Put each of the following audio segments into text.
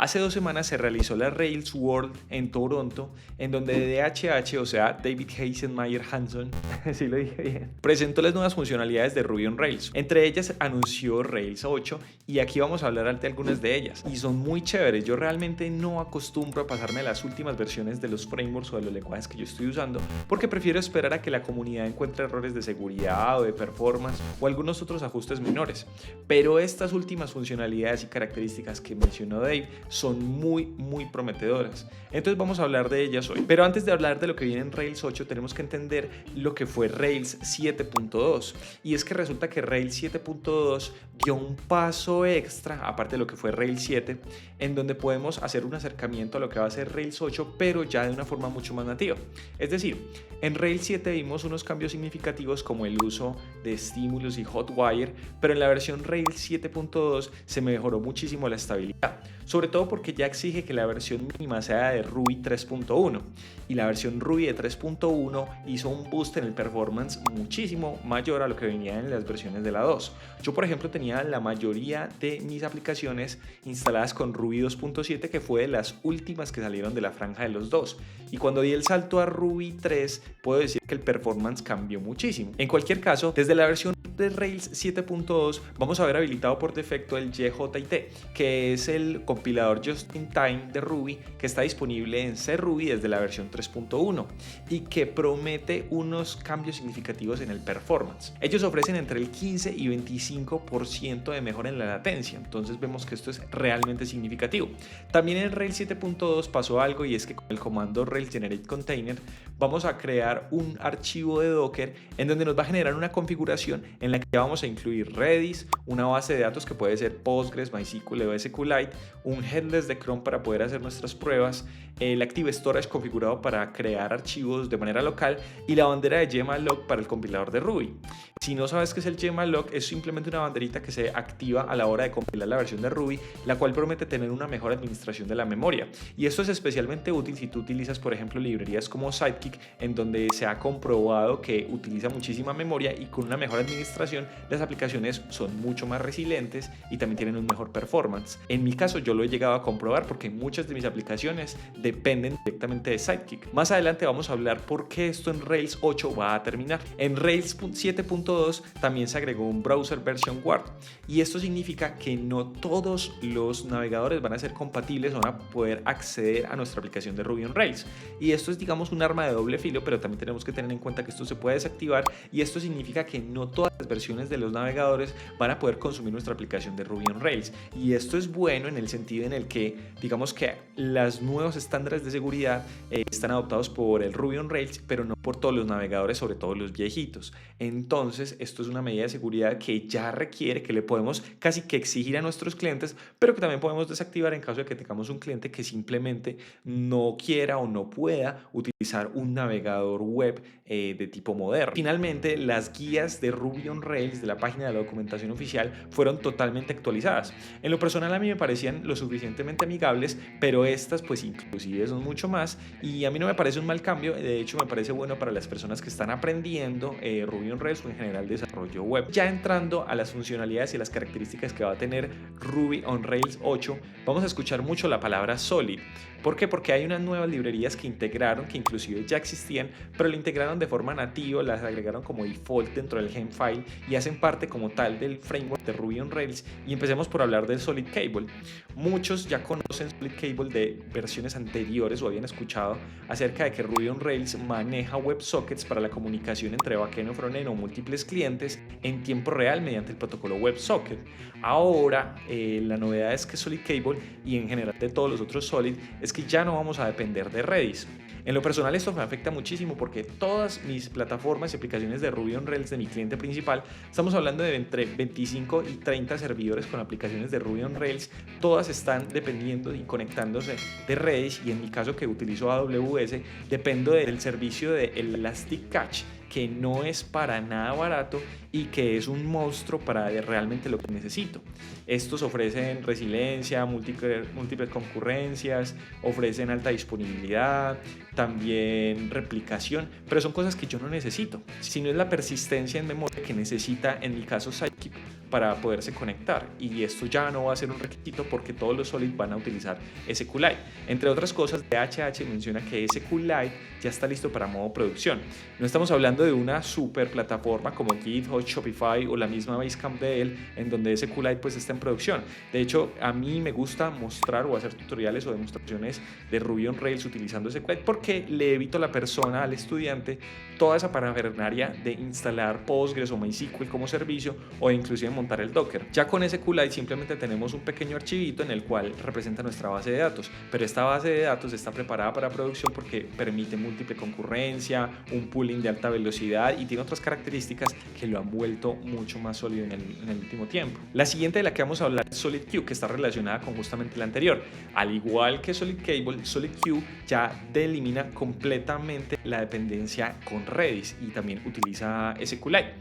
Hace 2 semanas se realizó la Rails World en Toronto, en donde DHH, o sea, David Heisenmeyer Hansson, si lo dije bien, presentó las nuevas funcionalidades de Ruby on Rails. Entre ellas anunció Rails 8 y aquí vamos a hablar de algunas de ellas. Y son muy chéveres. Yo realmente no acostumbro a pasarme a las últimas versiones de los frameworks o de los lenguajes que yo estoy usando, porque prefiero esperar a que la comunidad encuentre errores de seguridad o de performance o algunos otros ajustes menores. Pero estas últimas funcionalidades y características que mencionó Dave son muy prometedoras. Entonces vamos a hablar de ellas hoy. Pero antes de hablar de lo que viene en Rails 8, tenemos que entender lo que fue Rails 7.2. Y es que resulta que Rails 7.2 dio un paso extra, aparte de lo que fue Rails 7, en donde podemos hacer un acercamiento a lo que va a ser Rails 8, pero ya de una forma mucho más nativa. Es decir, en Rails 7 vimos unos cambios significativos como el uso de estímulos y hotwire, pero en la versión Rails 7.2 se mejoró muchísimo la estabilidad, sobre todo porque ya exige que la versión mínima sea de Ruby 3.1 y la versión Ruby de 3.1 hizo un boost en el performance muchísimo mayor a lo que venía en las versiones de la 2. Yo, por ejemplo, tenía la mayoría de mis aplicaciones instaladas con Ruby 2.7, que fue de las últimas que salieron de la franja de los dos, y cuando di el salto a Ruby 3 puedo decir que el performance cambió muchísimo. En cualquier caso, desde la versión de Rails 7.2 vamos a ver habilitado por defecto el JIT, que es el compilador just in time de Ruby que está disponible en CRuby desde la versión 3.1 y que promete unos cambios significativos en el performance. Ellos ofrecen entre el 15 y 25% de mejora en la latencia, entonces vemos que esto es realmente significativo. También en Rails 7.2 pasó algo, y es que con el comando Rails generate container vamos a crear un archivo de Docker en donde nos va a generar una configuración en la que vamos a incluir Redis, una base de datos que puede ser Postgres, MySQL o SQLite, un headless de Chrome para poder hacer nuestras pruebas, el Active Storage configurado para crear archivos de manera local y la bandera de gmalloc para el compilador de Ruby. Si no sabes qué es el gmalloc, es simplemente una banderita que se activa a la hora de compilar la versión de Ruby, la cual promete tener una mejor administración de la memoria. Y esto es especialmente útil si tú utilizas, por ejemplo, librerías como Sidekick, en donde se ha comprobado que utiliza muchísima memoria y con una mejor administración las aplicaciones son mucho más resilientes y también tienen un mejor performance. En mi caso yo lo he llegado a comprobar porque muchas de mis aplicaciones dependen directamente de Sidekick. Más adelante vamos a hablar por qué esto en Rails 8 va a terminar. En Rails 7.2 también se agregó un browser version guard, y esto significa que no todos los navegadores van a ser compatibles o van a poder acceder a nuestra aplicación de Ruby on Rails, y esto es, digamos, un arma de doble filo, pero también tenemos que tener en cuenta que esto se puede desactivar, y esto significa que no todas las versiones de los navegadores van a poder consumir nuestra aplicación de Ruby on Rails. Y esto es bueno en el sentido en el que, digamos, que los nuevos estándares de seguridad están adoptados por el Ruby on Rails, pero no por todos los navegadores, sobre todo los viejitos. Entonces esto es una medida de seguridad que ya requiere, que le podemos casi que exigir a nuestros clientes, pero que también podemos desactivar en caso de que tengamos un cliente que simplemente no quiera o no pueda utilizar un navegador web de tipo moderno. Finalmente, las guías de Ruby on Rails de la página de la documentación oficial fueron totalmente actualizadas. En lo personal a mí me parecían lo suficientemente amigables, pero estas pues inclusive son mucho más, y a mí no me parece un mal cambio. De hecho me parece bueno para las personas que están aprendiendo Ruby on Rails o en general desarrollo web. Ya entrando a las funcionalidades y las características que va a tener Ruby on Rails 8, vamos a escuchar mucho la palabra Solid. ¿Por qué? Porque hay unas nuevas librerías que integraron, que inclusive ya existían, pero la integraron de forma nativa, las agregaron como default dentro del Gemfile y hacen parte como tal del framework de Ruby on Rails. Y empecemos por hablar del Solid Cable. Muchos ya conocen Solid Cable de versiones anteriores o habían escuchado acerca de que Ruby on Rails maneja WebSockets para la comunicación entre backend o frontend o múltiples clientes en tiempo real mediante el protocolo WebSocket. Ahora la novedad es que Solid Cable, y en general de todos los otros Solid, es que ya no vamos a depender de Redis. En lo personal esto me afecta muchísimo porque todas mis plataformas y aplicaciones de Ruby on Rails de mi cliente principal, estamos hablando de entre 25 y 30 servidores con aplicaciones de Ruby on Rails, todas están dependiendo y conectándose de Redis, y en mi caso, que utilizo AWS, dependo del servicio de Elastic Cache, que no es para nada barato y que es un monstruo para realmente lo que necesito. Estos ofrecen resiliencia, múltiples concurrencias, ofrecen alta disponibilidad, también replicación, pero son cosas que yo no necesito, sino es la persistencia en memoria que necesita, en mi caso, Sidekick, para poderse conectar, y esto ya no va a ser un requisito porque todos los Solid van a utilizar SQLite. Entre otras cosas, DHH menciona que SQLite ya está listo para modo producción. No estamos hablando de una super plataforma como GitHub, Shopify o la misma Basecamp de él, en donde SQLite pues está en producción. De hecho, a mí me gusta mostrar o hacer tutoriales o demostraciones de Ruby on Rails utilizando SQLite porque le evito a la persona, al estudiante, toda esa parafernalia de instalar Postgres o MySQL como servicio o inclusive montar el Docker. Ya con SQLite simplemente tenemos un pequeño archivito en el cual representa nuestra base de datos, pero esta base de datos está preparada para producción porque permite múltiple concurrencia, un pooling de alta velocidad y tiene otras características que lo han vuelto mucho más sólido en el último tiempo. La siguiente de la que vamos a hablar es SolidQ, que está relacionada con justamente la anterior. Al igual que SolidCable, SolidQ ya elimina completamente la dependencia con Redis y también utiliza SQLite.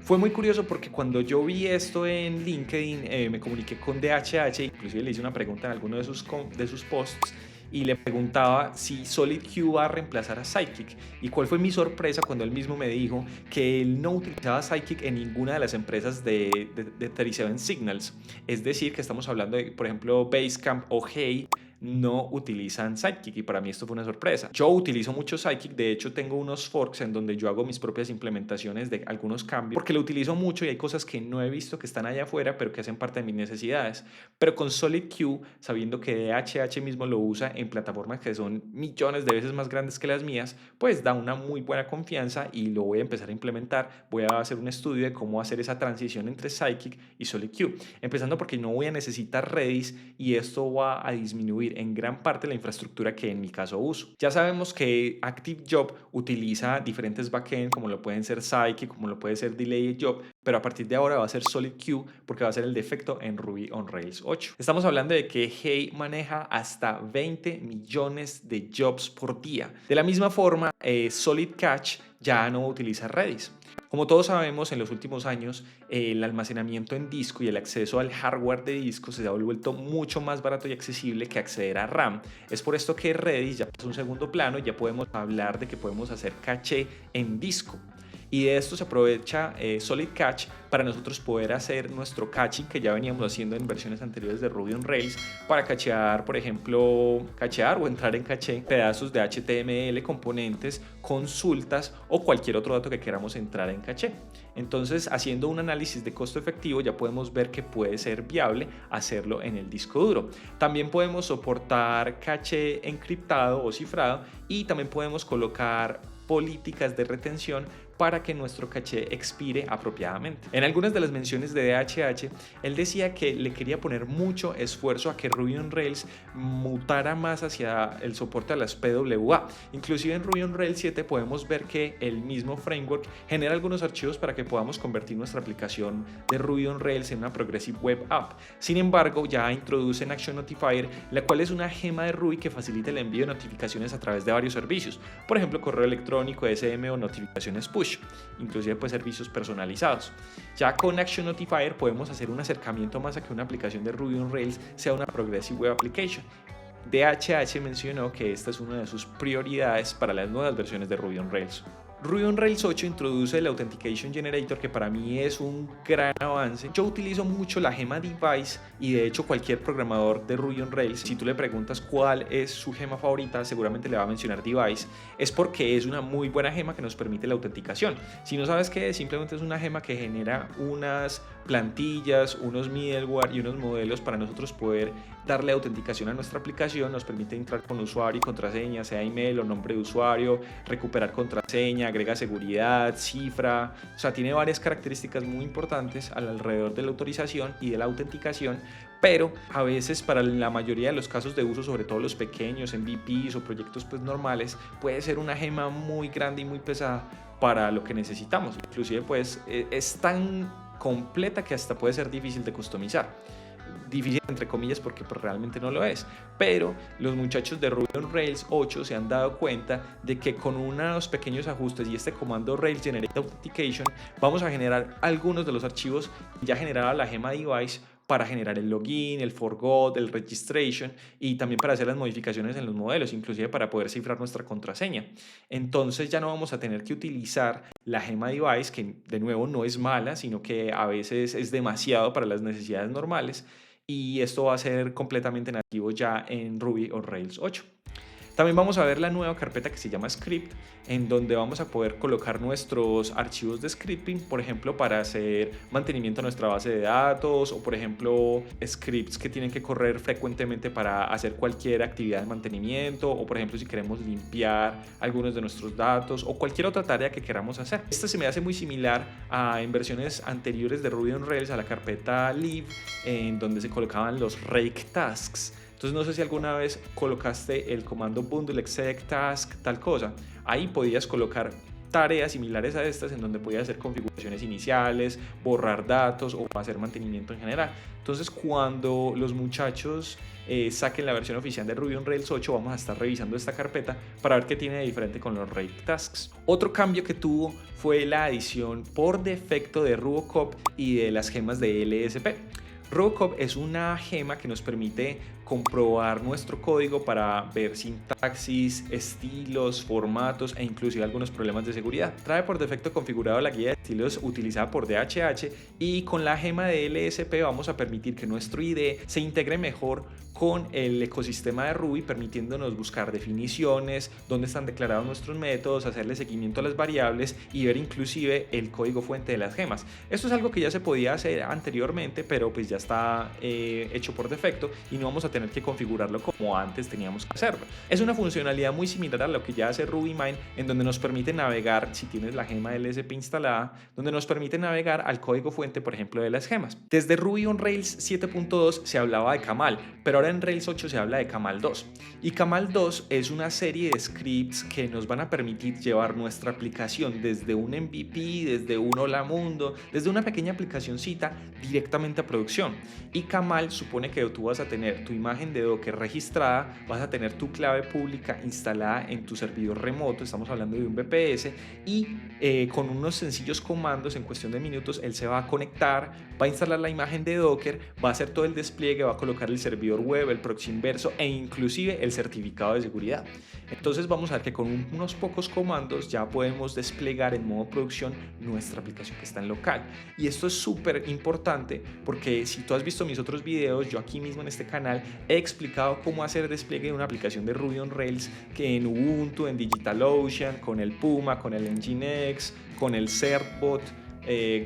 Fue muy curioso porque cuando yo vi esto en LinkedIn, me comuniqué con DHH, inclusive le hice una pregunta en alguno de sus posts y le preguntaba si SolidQ va a reemplazar a Sidekick, y cuál fue mi sorpresa cuando él mismo me dijo que él no utilizaba Sidekick en ninguna de las empresas de 37 Signals. Es decir, que estamos hablando de, por ejemplo, Basecamp o Hey, no utilizan Sidekick, y para mí esto fue una sorpresa. Yo utilizo mucho Sidekick, de hecho tengo unos forks en donde yo hago mis propias implementaciones de algunos cambios porque lo utilizo mucho y hay cosas que no he visto que están allá afuera pero que hacen parte de mis necesidades. Pero con SolidQ, sabiendo que DHH mismo lo usa en plataformas que son millones de veces más grandes que las mías, pues da una muy buena confianza y lo voy a empezar a implementar. Voy a hacer un estudio de cómo hacer esa transición entre Sidekick y SolidQ, empezando porque no voy a necesitar Redis y esto va a disminuir en gran parte la infraestructura que en mi caso uso. Ya sabemos que ActiveJob utiliza diferentes backends, como lo pueden ser Sidekick, como lo puede ser DelayedJob, pero a partir de ahora va a ser SolidQ porque va a ser el defecto en Ruby on Rails 8. Estamos hablando de que Hey maneja hasta 20 millones de jobs por día. De la misma forma, SolidCache ya no utiliza Redis. Como todos sabemos, en los últimos años el almacenamiento en disco y el acceso al hardware de disco se ha vuelto mucho más barato y accesible que acceder a RAM. Es por esto que Redis ya es un segundo plano y ya podemos hablar de que podemos hacer caché en disco. Y de esto se aprovecha SolidCache para nosotros poder hacer nuestro caching que ya veníamos haciendo en versiones anteriores de Ruby on Rails para cachear, por ejemplo, cachear o entrar en caché pedazos de HTML, componentes, consultas o cualquier otro dato que queramos entrar en caché. Entonces, haciendo un análisis de costo efectivo, ya podemos ver que puede ser viable hacerlo en el disco duro. También podemos soportar caché encriptado o cifrado y también podemos colocar políticas de retención para que nuestro caché expire apropiadamente. En algunas de las menciones de DHH, él decía que le quería poner mucho esfuerzo a que Ruby on Rails mutara más hacia el soporte a las PWA. Inclusive en Ruby on Rails 7 podemos ver que el mismo framework genera algunos archivos para que podamos convertir nuestra aplicación de Ruby on Rails en una Progressive Web App. Sin embargo, ya introducen Action Notifier, la cual es una gema de Ruby que facilita el envío de notificaciones a través de varios servicios, por ejemplo correo electrónico, SM o notificaciones push, inclusive pues servicios personalizados. Ya con Action Notifier podemos hacer un acercamiento más a que una aplicación de Ruby on Rails sea una Progressive Web Application. DHH mencionó que esta es una de sus prioridades para las nuevas versiones de Ruby on Rails. Ruby on Rails 8 introduce el Authentication Generator, que para mí es un gran avance. Yo utilizo mucho la gema Device y de hecho cualquier programador de Ruby on Rails, si tú le preguntas cuál es su gema favorita, seguramente le va a mencionar Device. Es porque es una muy buena gema que nos permite la autenticación. Si no sabes qué es, simplemente es una gema que genera unas plantillas, unos middleware y unos modelos para nosotros poder darle autenticación a nuestra aplicación. Nos permite entrar con usuario y contraseña, sea email o nombre de usuario, recuperar contraseña, agrega seguridad, cifra, o sea, tiene varias características muy importantes alrededor de la autorización y de la autenticación, pero a veces para la mayoría de los casos de uso, sobre todo los pequeños, MVPs o proyectos pues normales, puede ser una gema muy grande y muy pesada para lo que necesitamos. Inclusive pues es tan completa que hasta puede ser difícil de customizar. Difícil entre comillas porque pues realmente no lo es, pero los muchachos de Ruby on Rails 8 se han dado cuenta de que con unos pequeños ajustes y este comando Rails Generate Authentication vamos a generar algunos de los archivos ya generada la gema Device para generar el login, el forgot, el registration y también para hacer las modificaciones en los modelos, inclusive para poder cifrar nuestra contraseña. Entonces ya no vamos a tener que utilizar la gema device, que de nuevo no es mala, sino que a veces es demasiado para las necesidades normales, y esto va a ser completamente nativo ya en Ruby on Rails 8. También vamos a ver la nueva carpeta que se llama Script, en donde vamos a poder colocar nuestros archivos de scripting, por ejemplo, para hacer mantenimiento de nuestra base de datos, o por ejemplo, scripts que tienen que correr frecuentemente para hacer cualquier actividad de mantenimiento, o por ejemplo, si queremos limpiar algunos de nuestros datos, o cualquier otra tarea que queramos hacer. Esta se me hace muy similar en versiones anteriores de Ruby on Rails a la carpeta Live, en donde se colocaban los rake tasks. Entonces no sé si alguna vez colocaste el comando bundle exec task tal cosa. Ahí podías colocar tareas similares a estas en donde podías hacer configuraciones iniciales, borrar datos o hacer mantenimiento en general. Entonces cuando los muchachos saquen la versión oficial de Ruby on Rails 8 vamos a estar revisando esta carpeta para ver qué tiene de diferente con los rake tasks. Otro cambio que tuvo fue la adición por defecto de Rubocop y de las gemas de LSP. Rubocop es una gema que nos permite comprobar nuestro código para ver sintaxis, estilos, formatos e inclusive algunos problemas de seguridad. Trae por defecto configurado la guía de estilos utilizada por DHH y con la gema de LSP vamos a permitir que nuestro IDE se integre mejor con el ecosistema de Ruby, permitiéndonos buscar definiciones, dónde están declarados nuestros métodos, hacerle seguimiento a las variables y ver inclusive el código fuente de las gemas. Esto es algo que ya se podía hacer anteriormente, pero pues ya está hecho por defecto y no vamos a tener que configurarlo como antes teníamos que hacerlo. Es una funcionalidad muy similar a lo que ya hace RubyMine, en donde nos permite navegar, si tienes la gema LSP instalada, donde nos permite navegar al código fuente, por ejemplo, de las gemas. Desde Ruby on Rails 7.2 se hablaba de Camel, pero ahora en Rails 8 se habla de Camel 2. Y Camel 2 es una serie de scripts que nos van a permitir llevar nuestra aplicación desde un MVP, desde un hola mundo, desde una pequeña aplicacioncita directamente a producción. Y Camel supone que tú vas a tener tu imagen de Docker registrada, vas a tener tu clave pública instalada en tu servidor remoto, estamos hablando de un VPS, y con unos sencillos comandos en cuestión de minutos él se va a conectar, va a instalar la imagen de Docker, va a hacer todo el despliegue, va a colocar el servidor web, el proxy inverso e inclusive el certificado de seguridad. Entonces vamos a ver que con unos pocos comandos ya podemos desplegar en modo producción nuestra aplicación que está en local. Y esto es súper importante porque si tú has visto mis otros videos, yo aquí mismo en este canal he explicado cómo hacer despliegue de una aplicación de Ruby on Rails que en Ubuntu, en DigitalOcean, con el Puma, con el Nginx, con el Certbot,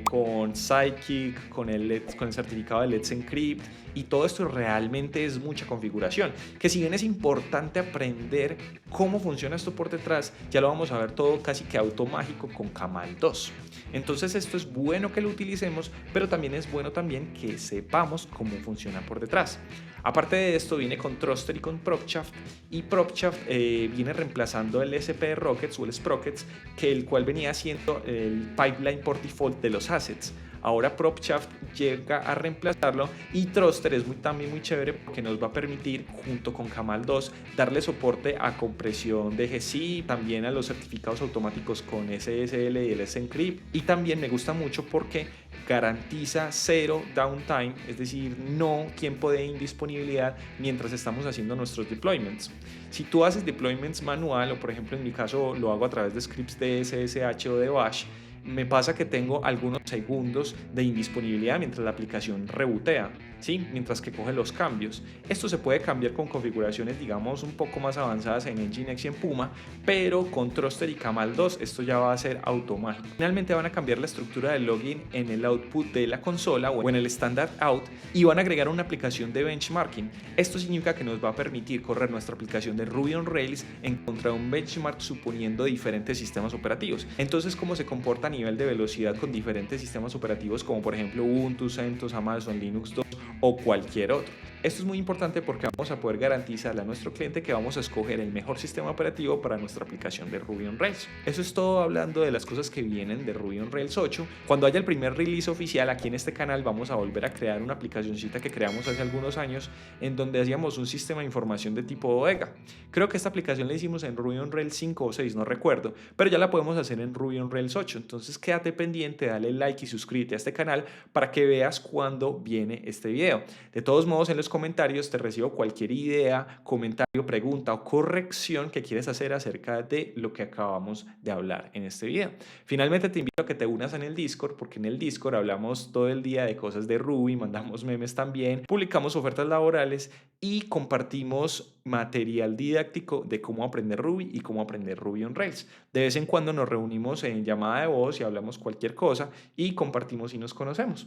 con Sidekick, con el certificado de Let's Encrypt, y todo esto realmente es mucha configuración, que si bien es importante aprender cómo funciona esto por detrás, ya lo vamos a ver todo casi que automágico con Camel 2. Entonces esto es bueno que lo utilicemos, pero también es bueno también que sepamos cómo funciona por detrás. Aparte de esto viene con Thruster y con Propchaft, y Propchaft viene reemplazando el SP Rockets o el Sprockets, que el cual venía siendo el pipeline por default de los assets. Ahora Propchaft llega a reemplazarlo y Thruster es también muy chévere porque nos va a permitir, junto con Camel 2, darle soporte a compresión de GZIP, también a los certificados automáticos con SSL y el S-Encrypt, y también me gusta mucho porque garantiza cero downtime, es decir, no tiempo de indisponibilidad mientras estamos haciendo nuestros deployments. Si tú haces deployments manual, o por ejemplo en mi caso lo hago a través de scripts de SSH o de Bash, me pasa que tengo algunos segundos de indisponibilidad mientras la aplicación rebotea, ¿sí? Mientras que coge los cambios. Esto se puede cambiar con configuraciones, digamos, un poco más avanzadas en Nginx y en Puma, pero con Thruster y Camel 2 esto ya va a ser automático. Finalmente van a cambiar la estructura del login en el output de la consola o en el standard out, y van a agregar una aplicación de benchmarking. Esto significa que nos va a permitir correr nuestra aplicación de Ruby on Rails en contra de un benchmark suponiendo diferentes sistemas operativos. Entonces, ¿cómo se comporta a nivel de velocidad con diferentes sistemas operativos como por ejemplo Ubuntu, CentOS, Amazon, Linux 2 o cualquier otro? Esto es muy importante porque vamos a poder garantizarle a nuestro cliente que vamos a escoger el mejor sistema operativo para nuestra aplicación de Ruby on Rails. Eso es todo hablando de las cosas que vienen de Ruby on Rails 8. Cuando haya el primer release oficial aquí en este canal vamos a volver a crear una aplicacioncita que creamos hace algunos años en donde hacíamos un sistema de información de tipo bodega. Creo que esta aplicación la hicimos en Ruby on Rails 5 o 6, no recuerdo, pero ya la podemos hacer en Ruby on Rails 8. Entonces quédate pendiente, dale like y suscríbete a este canal para que veas cuándo viene este video. De todos modos, en los comentarios te recibo cualquier idea, comentario, pregunta o corrección que quieres hacer acerca de lo que acabamos de hablar en este video. Finalmente te invito a que te unas en el Discord, porque en el Discord hablamos todo el día de cosas de Ruby, mandamos memes también, publicamos ofertas laborales y compartimos material didáctico de cómo aprender Ruby y cómo aprender Ruby on Rails. De vez en cuando nos reunimos en llamada de voz y hablamos cualquier cosa y compartimos y nos conocemos.